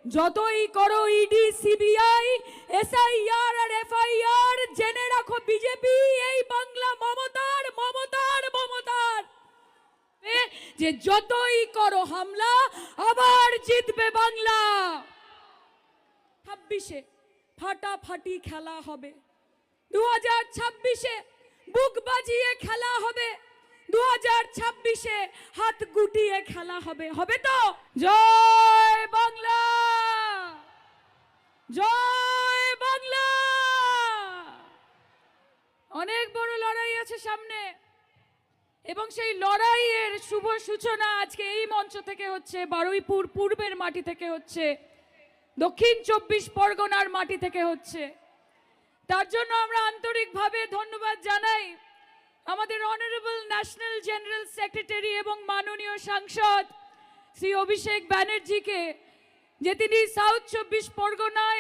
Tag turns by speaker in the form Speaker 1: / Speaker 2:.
Speaker 1: যতই করো ED CBI SIR আর FIR, জেনে রাখো বিজেপি এই বাংলা মমতার মমতার মমতার, যে যতই করো হামলা আবার জিতবে বাংলা। 26-এ ফাটাফাটি খেলা হবে, 2026-এ বুক বাজিয়ে খেলা হবে, 2026-এ হাত গুটিয়ে খেলা হবে, হবে তো? জয় বাংলা, জয় বাংলা। অনেক বড় লড়াই আছে সামনে, এবং সেই লড়াইয়ের শুভ সূচনা আজকে এই মঞ্চ থেকে হচ্ছে, বারুইপুর পূর্বের মাটি থেকে হচ্ছে, দক্ষিণ 24 পরগনার মাটি থেকে হচ্ছে। তার জন্য আমরা আন্তরিকভাবে ধন্যবাদ জানাই আমাদের অনারেবল ন্যাশনাল জেনারেল সেক্রেটারি এবং মাননীয় সাংসদ শ্রী অভিষেক ব্যানার্জিকে, যে তিনি সাউথ 24 পরগনায়